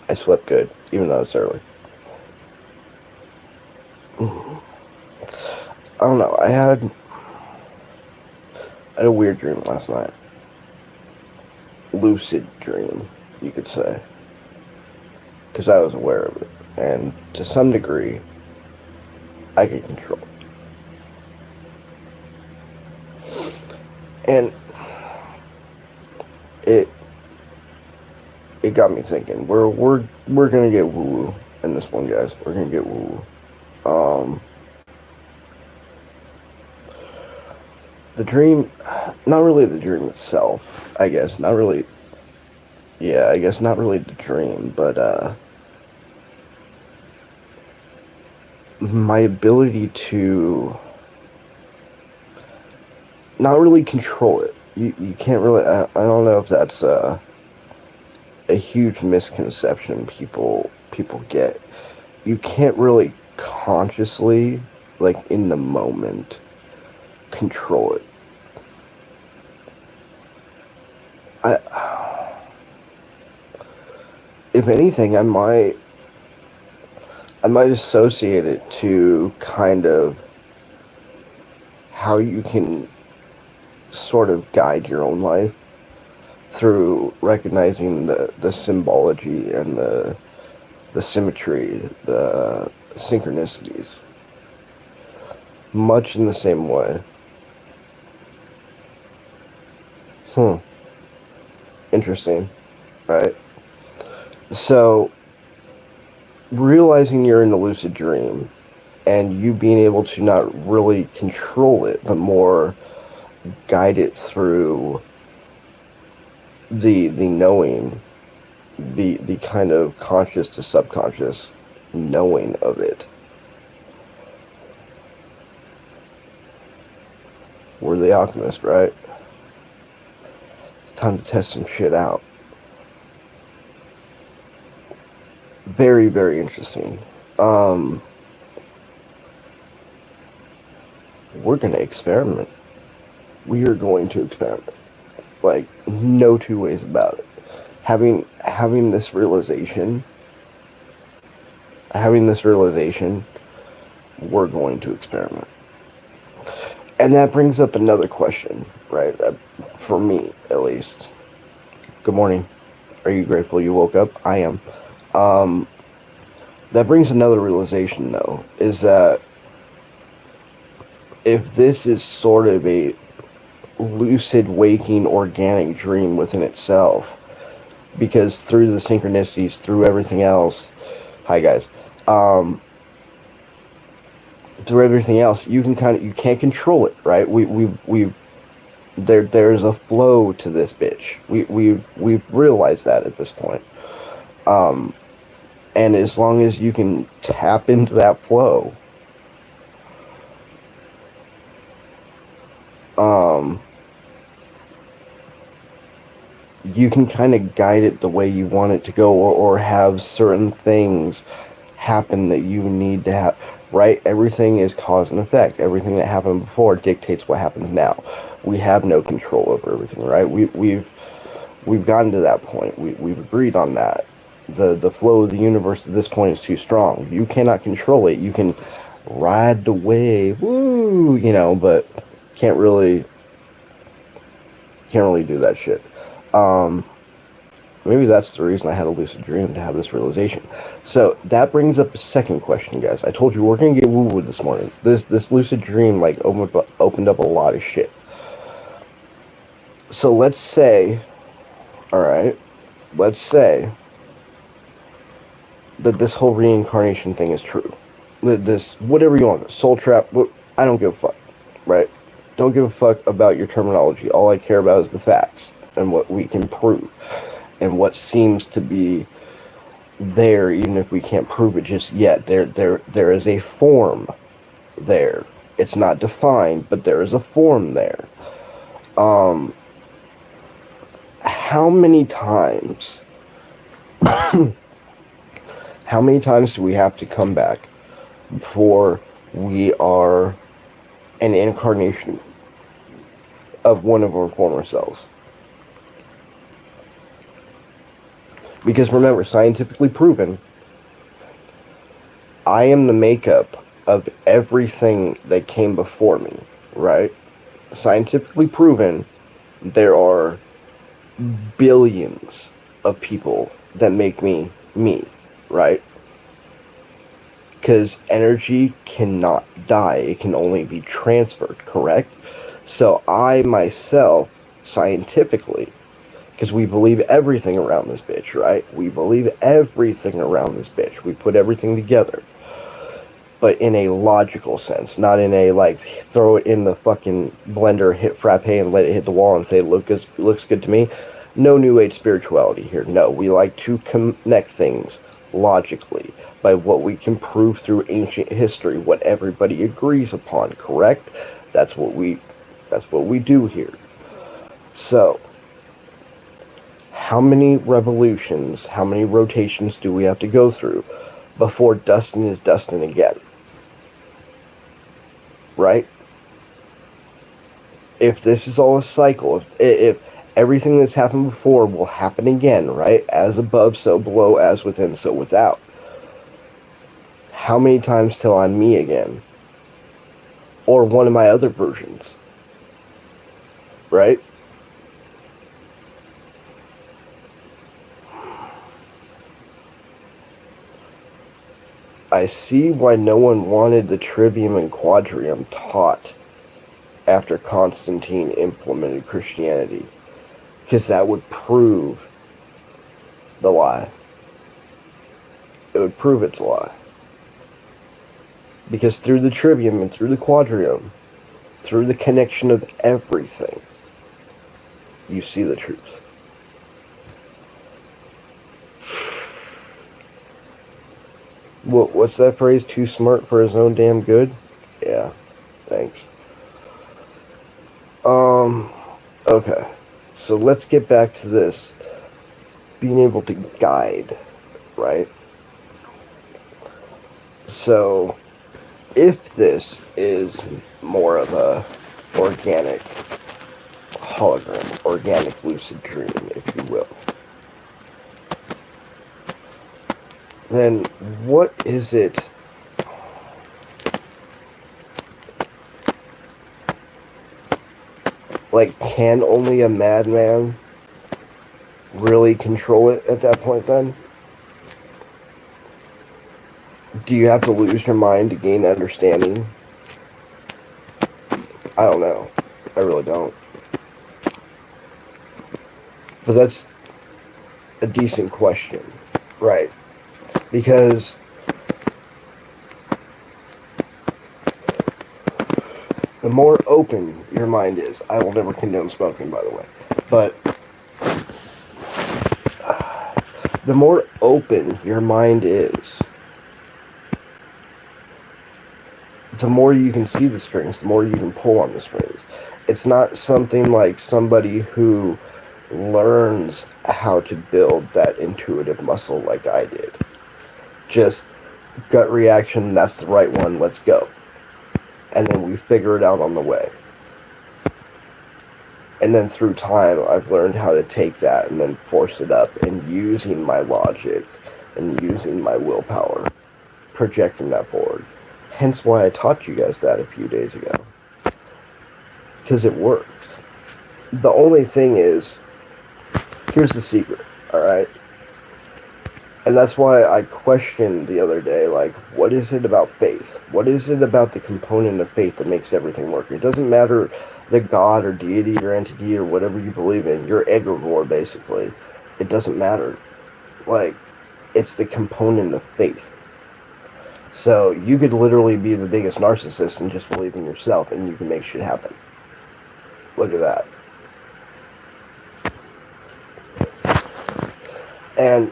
I slept good, even though it's early. I don't know. I had a weird dream last night. Lucid dream, you could say, because I was aware of it, and to some degree, I could control it. And it it got me thinking. We're gonna get woo woo in this one, guys. We're gonna get woo woo. The dream, not really the dream itself. I guess not really. Yeah, I guess not really the dream, but my ability to not really control it. You can't really. I don't know if that's a huge misconception people get. You can't really consciously, like in the moment, control it. I, if anything, I might associate it to kind of how you can sort of guide your own life through recognizing the symbology and the symmetry, the synchronicities. Much in the same way. Hmm. Interesting, right? So, realizing you're in a lucid dream and you being able to not really control it, but more guide it through the knowing, the kind of conscious to subconscious knowing of it. We're the alchemist, right? It's time to test some shit out. Very, very interesting. Um, we're gonna experiment. We are going to experiment. Like, no two ways about it. Having this realization, we're going to experiment. And that brings up another question, right? For me, at least. Good morning. Are you grateful you woke up? I am. Um, that brings another realization, though, is that if this is sort of a lucid, waking, organic dream within itself, because through the synchronicities, through everything else, hi guys, through everything else, you can't control it, right? There's a flow to this bitch. We've realized that at this point. Um, and as long as you can tap into that flow, um, you can kind of guide it the way you want it to go, or have certain things happen that you need to have. Right? Everything is cause and effect. Everything that happened before dictates what happens now. We have no control over everything, right? We've gotten to that point. We've agreed on that. The flow of the universe at this point is too strong. You cannot control it. You can ride the wave, woo, but can't really can't really do that shit. Um, Maybe that's the reason I had a lucid dream, to have this realization. So that brings up a second question, guys. I told you we're gonna get woo woo this morning. This lucid dream like opened up a lot of shit. So let's say, all right, let's say that this whole reincarnation thing is true. This whatever you want, soul trap. I don't give a fuck, right? Don't give a fuck about your terminology. All I care about is the facts and what we can prove, and what seems to be there, even if we can't prove it just yet. There is a form there. It's not defined, but there is a form there. Um, how many times? How many times do we have to come back before we are an incarnation of one of our former selves? Because remember, scientifically proven, I am the makeup of everything that came before me, right? Scientifically proven, there are billions of people that make me, right? Because energy cannot die, it can only be transferred, correct? So I myself, scientifically, because we believe everything around this bitch, right? We believe everything around this bitch. We put everything together. But in a logical sense, not in a like throw it in the fucking blender, hit frappe, and let it hit the wall and say looks good to me. No new age spirituality here. No, we like to connect things logically by what we can prove through ancient history, what everybody agrees upon. Correct? That's what we that's what we do here. So, how many revolutions, how many rotations do we have to go through before Dustin is Dustin again? Right? If this is all a cycle, if everything that's happened before will happen again, right? As above, so below, as within, so without. How many times till I'm me again? Or one of my other versions, right? I see why no one wanted the trivium and quadrium taught after Constantine implemented Christianity, because that would prove the lie. It would prove it's a lie. Because through the trivium and through the quadrium, through the connection of everything, you see the truth. What's that phrase? Too smart for his own damn good? Yeah, thanks. Okay. So let's get back to this. Being able to guide, right? So, if this is more of a organic hologram, organic lucid dream, if you will, then what is it like? Can only a madman really control it at that point then? Do you have to lose your mind to gain understanding? I don't know. I really don't. But that's a decent question, right? Because the more open your mind is, I will never condone smoking, by the way, but the more open your mind is, the more you can see the strings, the more you can pull on the strings. It's not something like somebody who learns how to build that intuitive muscle like I did. Just gut reaction, that's the right one, let's go. And then we figure it out on the way. And then through time, I've learned how to take that and then force it up, and using my logic and using my willpower, projecting that forward. Hence why I taught you guys that a few days ago. Because it works. The only thing is, here's the secret, alright? And that's why I questioned the other day, like, what is it about faith? What is it about the component of faith that makes everything work? It doesn't matter the God or deity or entity or whatever you believe in. You're egregore, basically. It doesn't matter. Like, it's the component of faith. So you could literally be the biggest narcissist and just believe in yourself, and you can make shit happen. Look at that. And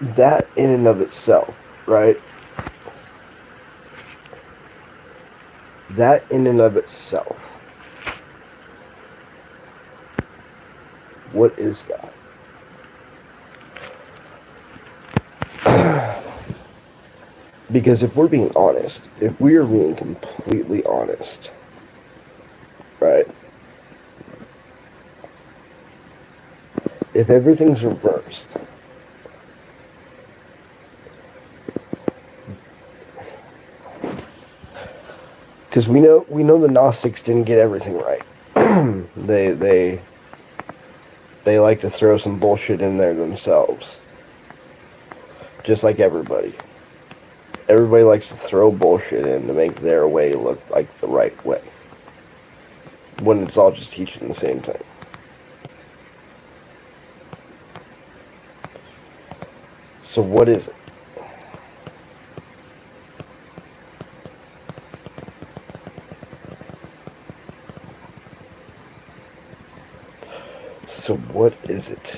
that in and of itself, right? That in and of itself. What is that? Because if we're being honest, if we are being completely honest, right? If everything's reversed, Because we know the Gnostics didn't get everything right. They like to throw some bullshit in there themselves, just like everybody. Everybody likes to throw bullshit in to make their way look like the right way, when it's all just teaching the same thing. So what is it? So what is it?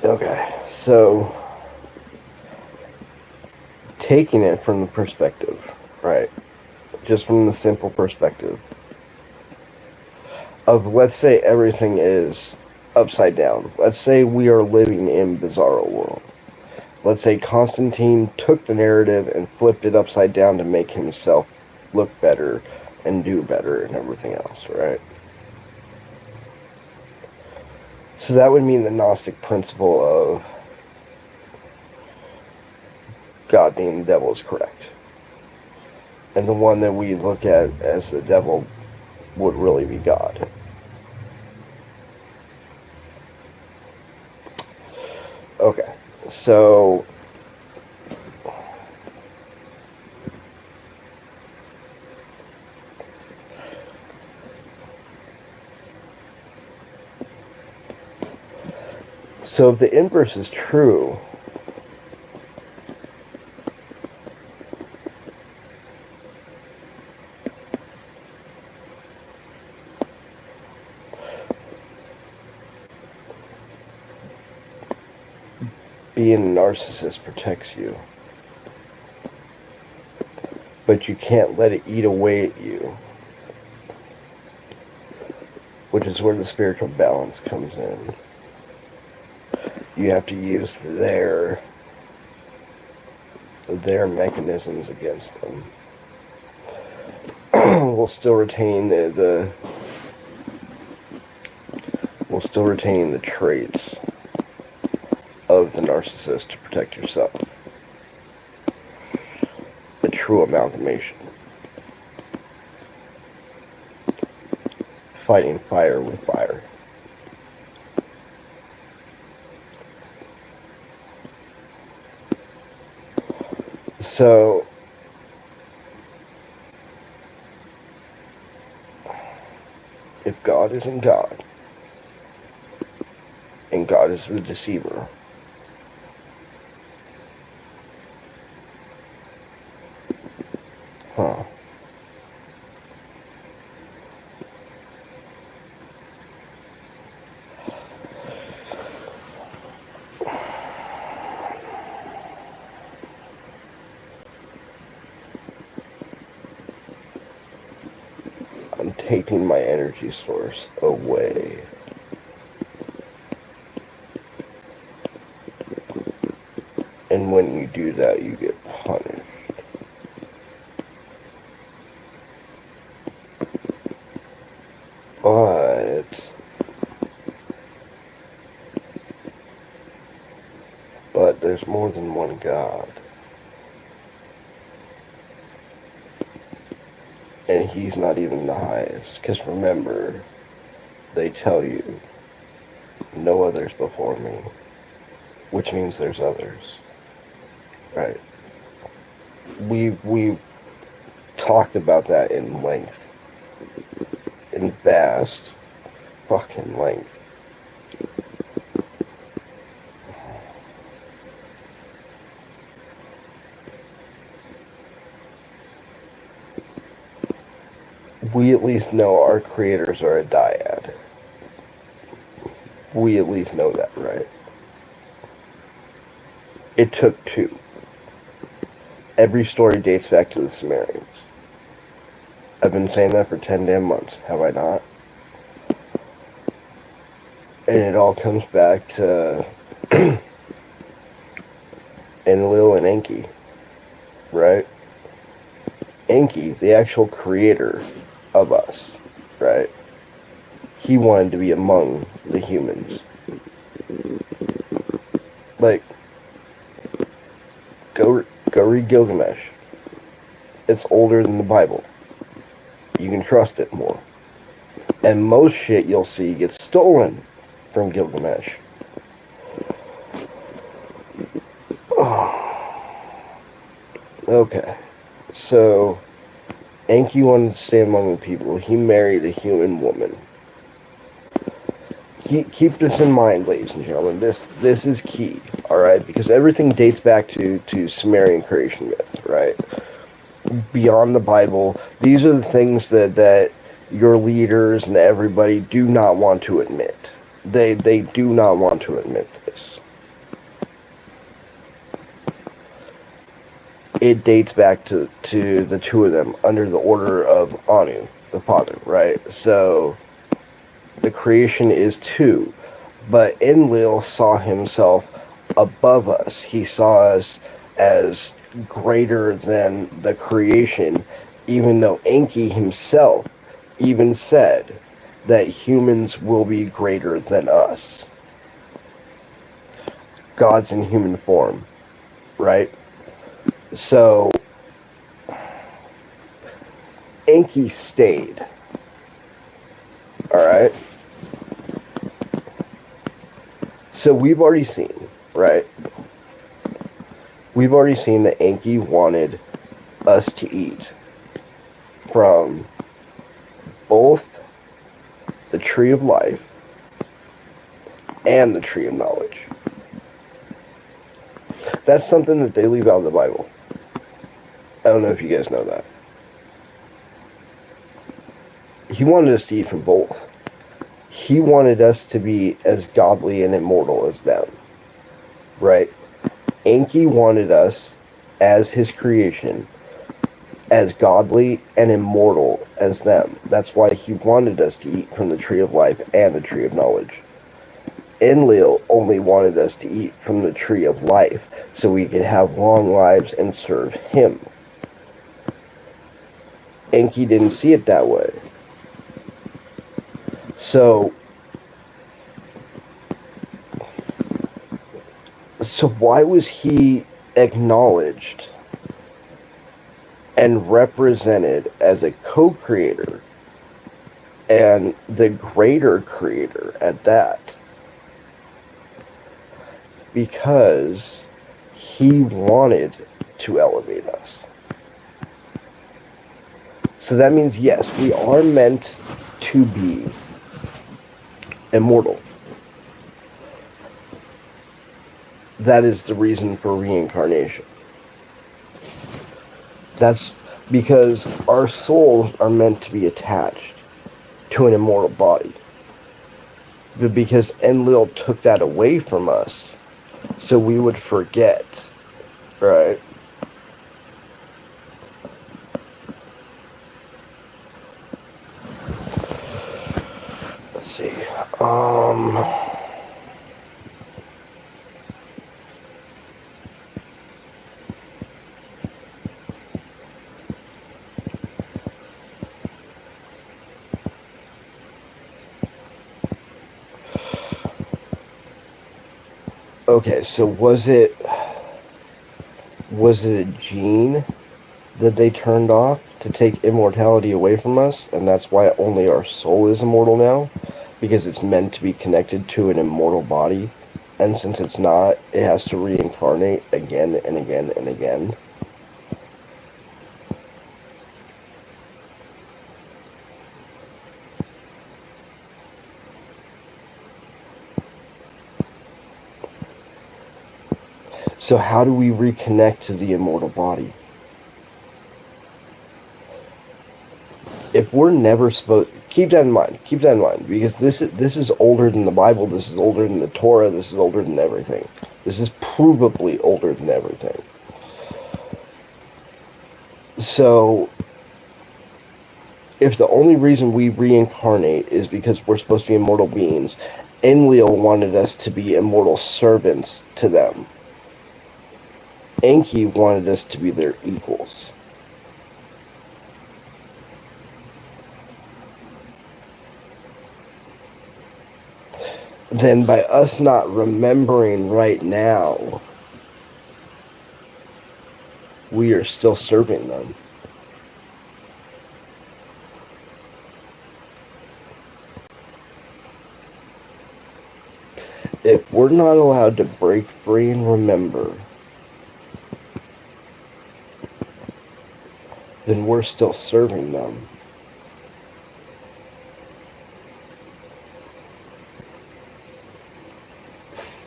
Okay, so taking it from the perspective, right? Just from the simple perspective of, let's say everything is upside down. Let's say we are living in Bizarro world. Let's say Constantine took the narrative and flipped it upside down to make himself look better and do better and everything else, right? So that would mean the Gnostic principle of God being the devil is correct. And the one that we look at as the devil would really be God. Okay, so if the inverse is true, being a narcissist protects you. But you can't let it eat away at you. Which is where the spiritual balance comes in. You have to use their mechanisms against them. We'll still retain we'll still retain the traits of the narcissist to protect yourself. A true amalgamation. Fighting fire with fire. So if God isn't God, and God is the deceiver, huh? I'm taking my energy source away. And when you do that, you get punished. But there's more than one God. And he's not even the highest. Because remember, they tell you, no others before me. Which means there's others. Right? We talked about that in length. In vast fucking length. We at least know our creators are a dyad. We at least know that, right? It took two. Every story dates back to the Sumerians. I've been saying that for 10 damn months, have I not? And it all comes back to Enlil and Enki, right? Enki, the actual creator of us, right? he wanted to be among the humans. Like, go read Gilgamesh. It's older than the Bible. You can trust it more. And most shit you'll see gets stolen from Gilgamesh. Okay. So, Enki wanted to stay among the people. He married a human woman. Keep this in mind, ladies and gentlemen. This is key, all right? Because everything dates back to Sumerian creation myth, right? Beyond the Bible, these are the things that your leaders and everybody do not want to admit. They do not want to admit this. It dates back to the two of them under the order of Anu, the father, right? So the creation is two, but Enlil saw himself above us. He saw us as greater than the creation, even though Enki himself even said that humans will be greater than us. Gods in human form, right? So Enki stayed. Alright? So we've already seen, right? We've already seen that Enki wanted us to eat from both the tree of life and the tree of knowledge. That's something that they leave out of the Bible. I don't know if you guys know that. He wanted us to eat from both. He wanted us to be as godly and immortal as them. Right? Enki wanted us, as his creation, as godly and immortal as them. That's why he wanted us to eat from the tree of life and the tree of knowledge. Enlil only wanted us to eat from the tree of life so we could have long lives and serve him. Enki didn't see it that way. So why was he acknowledged and represented as a co-creator and the greater creator at that? Because he wanted to elevate us. So that means, yes, we are meant to be immortal. That is the reason for reincarnation. That's because our souls are meant to be attached to an immortal body. But because Enlil took that away from us, so we would forget, right? Let's see. Okay, so was it a gene that they turned off to take immortality away from us, and that's why only our soul is immortal now? Because it's meant to be connected to an immortal body, and since it's not, it has to reincarnate again and again and again. So how do we reconnect to the immortal body? If we're never supposed, keep that in mind, because this is older than the Bible, this is older than the Torah, this is older than everything. This is provably older than everything. So, if the only reason we reincarnate is because we're supposed to be immortal beings, Enlil wanted us to be immortal servants to them. Enki wanted us to be their equals. then by us not remembering right now, we are still serving them. If we're not allowed to break free and remember, then we're still serving them.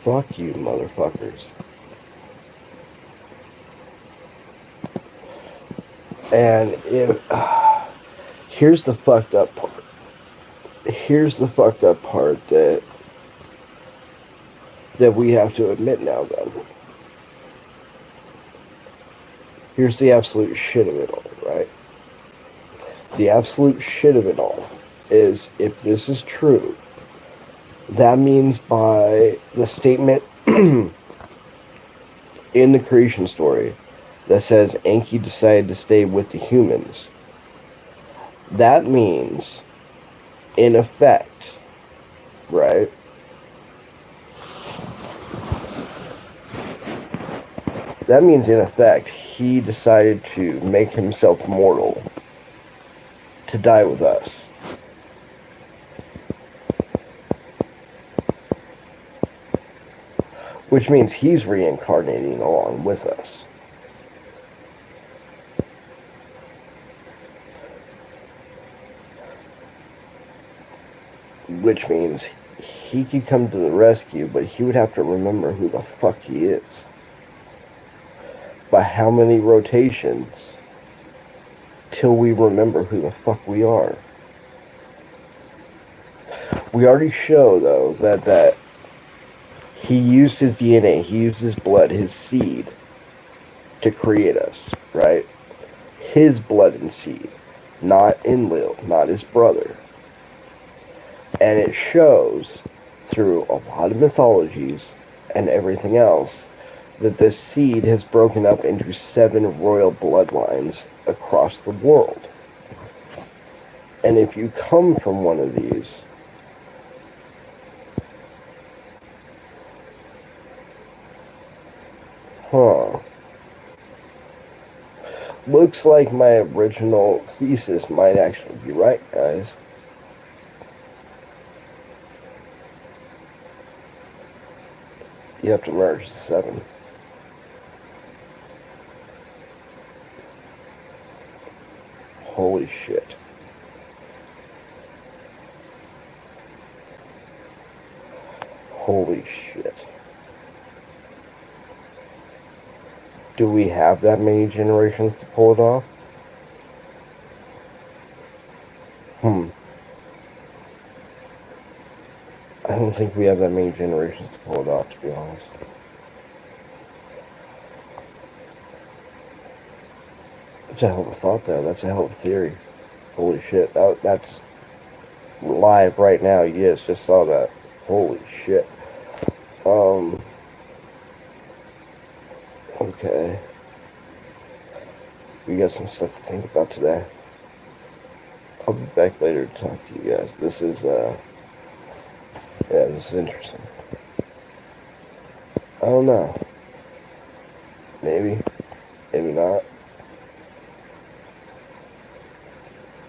Fuck you, motherfuckers. And if here's the fucked up part. Here's the fucked up part that we have to admit now. Then here's the absolute shit of it all, right? The absolute shit of it all is, if this is true, that means by the statement in the creation story that says Enki decided to stay with the humans, that means, in effect, right? That means, in effect, he decided to make himself mortal to die with us. Which means he's reincarnating along with us. Which means he could come to the rescue, but he would have to remember who the fuck he is. By how many rotations till we remember who the fuck we are? We already show, though, that he used his DNA, he used his blood, his seed, to create us, right? His blood and seed, not Enlil, not his brother. And it shows through a lot of mythologies and everything else that this seed has broken up into 7 royal bloodlines across the world. And if you come from one of these, looks like my original thesis might actually be right, guys. You have to merge the 7. Holy shit. Holy shit. Do we have that many generations to pull it off? I don't think we have that many generations to pull it off, to be honest. That's a hell of a thought, though. That's a hell of a theory. Holy shit. That's live right now. Yes, just saw that. Holy shit. Okay. We got some stuff to think about today. I'll be back later to talk to you guys. This is, this is interesting. I don't know. Maybe. Maybe not.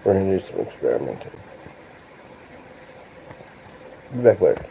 We're gonna do some experimenting. Be back later.